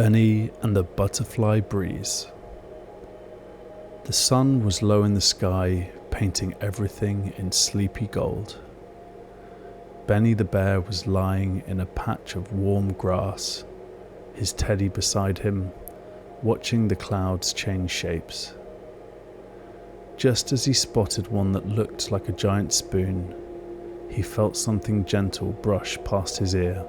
Benny and the Butterfly Breeze. The sun was low in the sky, painting everything in sleepy gold. Benny the bear was lying in a patch of warm grass, his teddy beside him, watching the clouds change shapes. Just as he spotted one that looked like a giant spoon, he felt something gentle brush past his ear.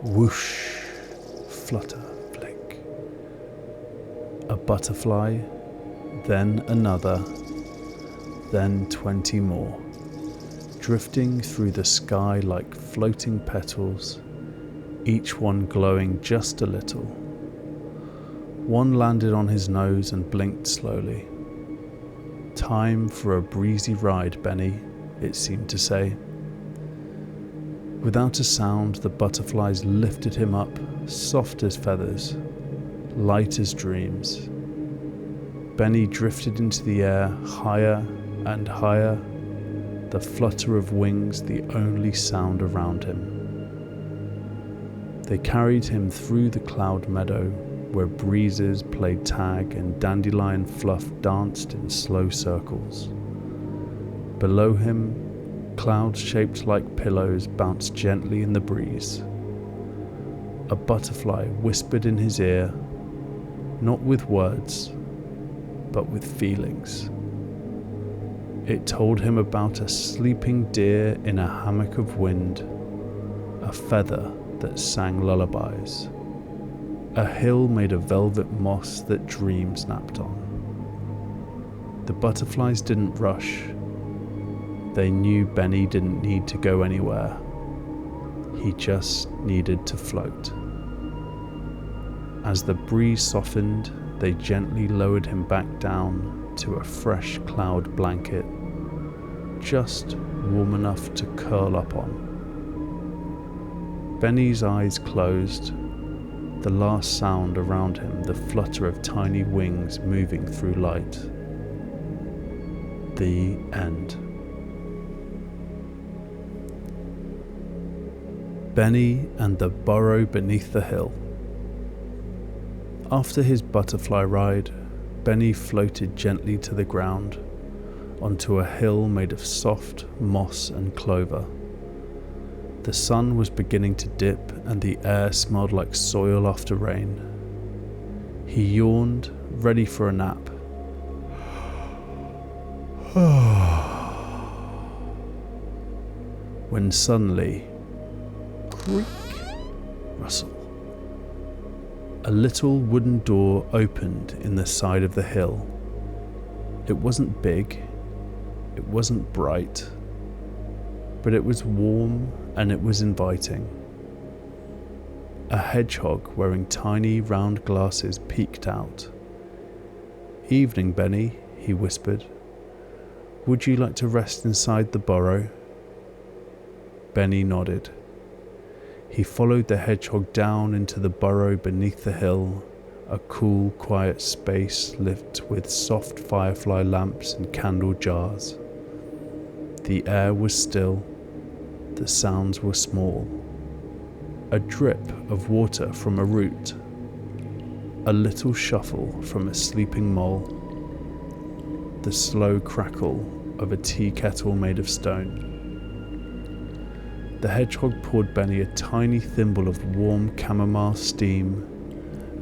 Whoosh, flutter, flick. A butterfly, then another, then 20 more, drifting through the sky like floating petals, each one glowing just a little. One landed on his nose and blinked slowly. Time for a breezy ride, Benny, it seemed to say. Without a sound, the butterflies lifted him up, soft as feathers, light as dreams. Benny drifted into the air, higher and higher, the flutter of wings the only sound around him. They carried him through the cloud meadow, where breezes played tag and dandelion fluff danced in slow circles. Below him, clouds shaped like pillows bounced gently in the breeze. A butterfly whispered in his ear, not with words, but with feelings. It told him about a sleeping deer in a hammock of wind, a feather that sang lullabies, a hill made of velvet moss that dreams napped on. The butterflies didn't rush. They knew Benny didn't need to go anywhere. He just needed to float. As the breeze softened, they gently lowered him back down to a fresh cloud blanket, just warm enough to curl up on. Benny's eyes closed, the last sound around him the flutter of tiny wings moving through light. The end. Benny and the Burrow Beneath the Hill. After his butterfly ride, Benny floated gently to the ground, onto a hill made of soft moss and clover. The sun was beginning to dip and the air smelled like soil after rain. He yawned, ready for a nap. When suddenly, creak, rustle. A little wooden door opened in the side of the hill. It wasn't big, it wasn't bright, but it was warm and it was inviting. A hedgehog wearing tiny round glasses peeked out. "Evening, Benny," he whispered. "Would you like to rest inside the burrow?" Benny nodded. He followed the hedgehog down into the burrow beneath the hill, a cool, quiet space lit with soft firefly lamps and candle jars. The air was still, the sounds were small. A drip of water from a root, a little shuffle from a sleeping mole, the slow crackle of a tea kettle made of stone. The hedgehog poured Benny a tiny thimble of warm chamomile steam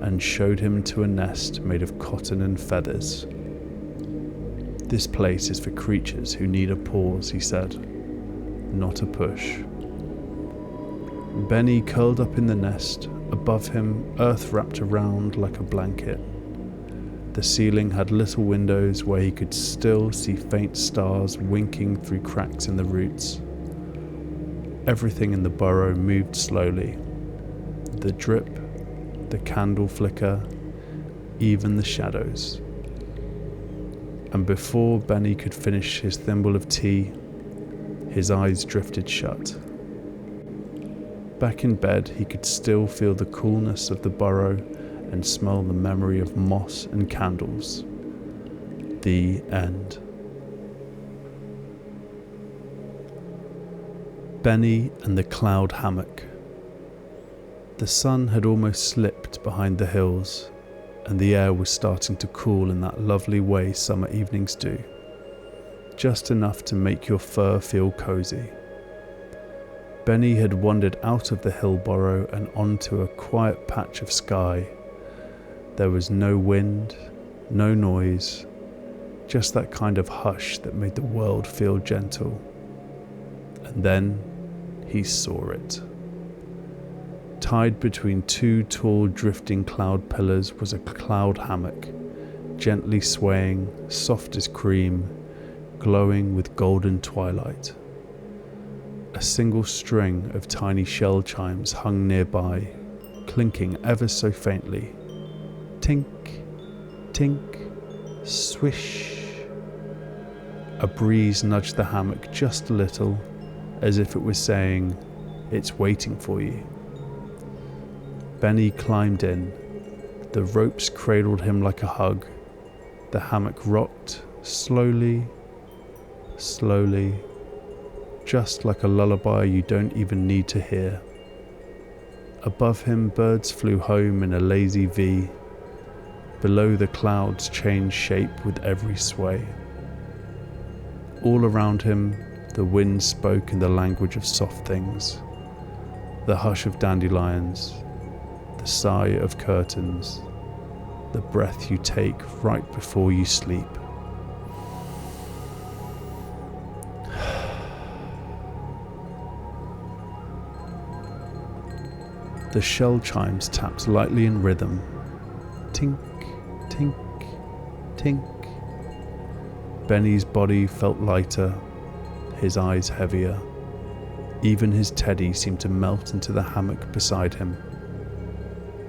and showed him to a nest made of cotton and feathers. "This place is for creatures who need a pause," he said, "not a push." Benny curled up in the nest. Above him, earth wrapped around like a blanket. The ceiling had little windows where he could still see faint stars winking through cracks in the roots. Everything in the burrow moved slowly. The drip, the candle flicker, even the shadows. And before Benny could finish his thimble of tea, his eyes drifted shut. Back in bed, he could still feel the coolness of the burrow and smell the memory of moss and candles. The end. Benny and the Cloud Hammock. The sun had almost slipped behind the hills, and the air was starting to cool in that lovely way summer evenings do, just enough to make your fur feel cozy. Benny had wandered out of the hill burrow and onto a quiet patch of sky. There was no wind, no noise, just that kind of hush that made the world feel gentle. And then he saw it. Tied between two tall drifting cloud pillars was a cloud hammock, gently swaying, soft as cream, glowing with golden twilight. A single string of tiny shell chimes hung nearby, clinking ever so faintly. Tink, tink, swish. A breeze nudged the hammock just a little, as if it was saying, "It's waiting for you." Benny climbed in. The ropes cradled him like a hug. The hammock rocked, slowly, slowly, just like a lullaby you don't even need to hear. Above him, birds flew home in a lazy V. Below, the clouds changed shape with every sway. All around him, the wind spoke in the language of soft things, the hush of dandelions, the sigh of curtains, the breath you take right before you sleep. The shell chimes tapped lightly in rhythm. Tink, tink, tink. Benny's body felt lighter, his eyes heavier. Even his teddy seemed to melt into the hammock beside him.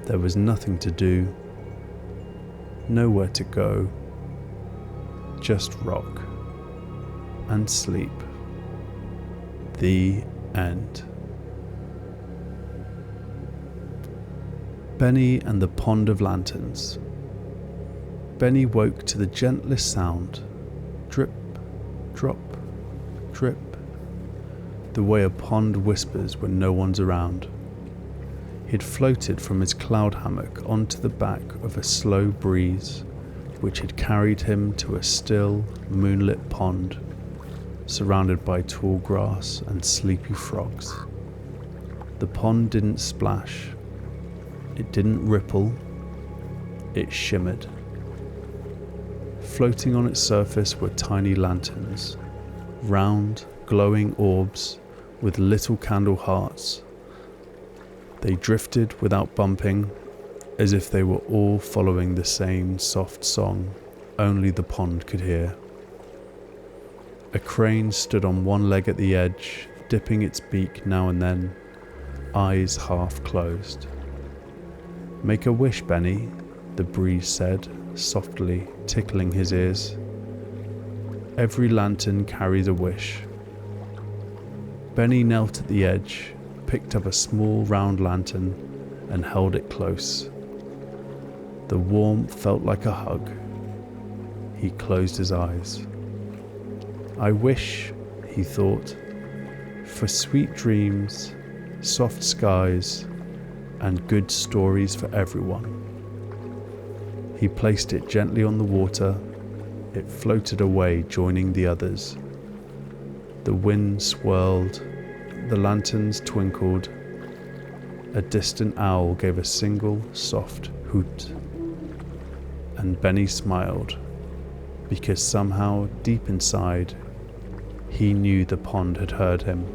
There was nothing to do, nowhere to go, just rock and sleep. The end. Benny and the Pond of Lanterns. Benny woke to the gentlest sound. Drip, drop, drip. The way a pond whispers when no one's around. He'd floated from his cloud hammock onto the back of a slow breeze, which had carried him to a still, moonlit pond, surrounded by tall grass and sleepy frogs. The pond didn't splash. It didn't ripple. It shimmered. Floating on its surface were tiny lanterns, round, glowing orbs with little candle hearts. They drifted without bumping, as if they were all following the same soft song only the pond could hear. A crane stood on one leg at the edge, dipping its beak now and then, eyes half closed. "Make a wish, Benny," the breeze said, softly, tickling his ears. "Every lantern carries a wish." Benny knelt at the edge, picked up a small round lantern and held it close. The warmth felt like a hug. He closed his eyes. "I wish," he thought, "for sweet dreams, soft skies, and good stories for everyone." He placed it gently on the water. It floated away, joining the others. The wind swirled, the lanterns twinkled. A distant owl gave a single soft hoot. And Benny smiled, because somehow, deep inside, he knew the pond had heard him.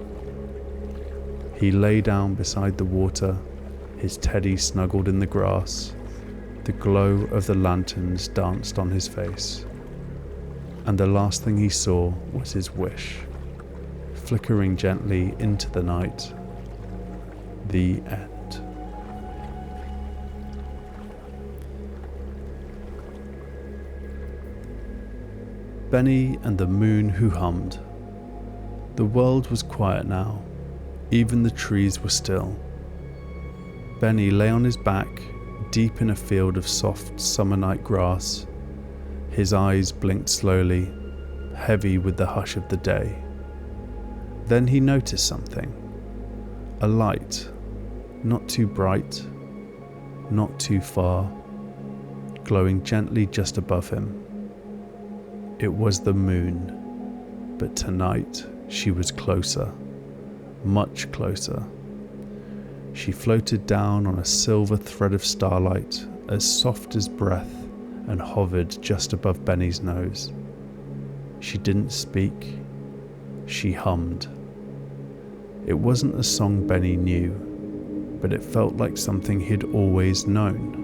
He lay down beside the water, his teddy snuggled in the grass. The glow of the lanterns danced on his face. And the last thing he saw was his wish, flickering gently into the night. The end. Benny and the Moon Who Hummed. The world was quiet now. Even the trees were still. Benny lay on his back, deep in a field of soft summer night grass. His eyes blinked slowly, heavy with the hush of the day. Then he noticed something. A light, Not too bright, not too far, glowing gently just above him. It was the moon, but tonight she was closer, much closer. She floated down on a silver thread of starlight, as soft as breath, and hovered just above Benny's nose. She didn't speak, she hummed. It wasn't a song Benny knew, but it felt like something he'd always known.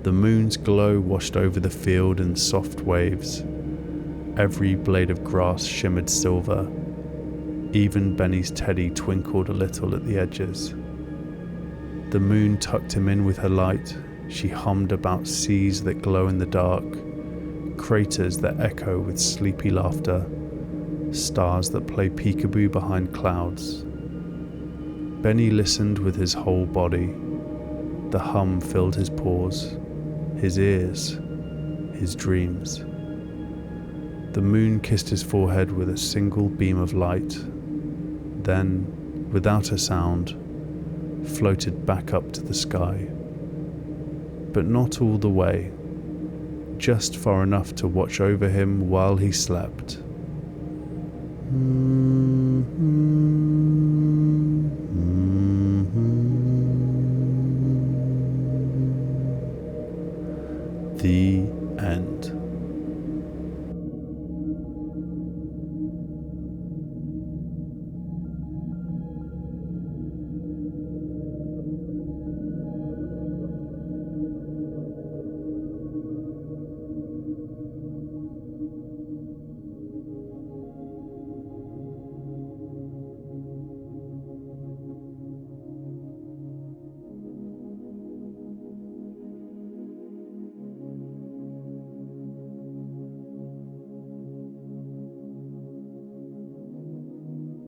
The moon's glow washed over the field in soft waves. Every blade of grass shimmered silver. Even Benny's teddy twinkled a little at the edges. The moon tucked him in with her light. She hummed about seas that glow in the dark, craters that echo with sleepy laughter, stars that play peekaboo behind clouds. Benny listened with his whole body. The hum filled his pores, his ears, his dreams. The moon kissed his forehead with a single beam of light, then, without a sound, floated back up to the sky. But not all the way, just far enough to watch over him while he slept. The end.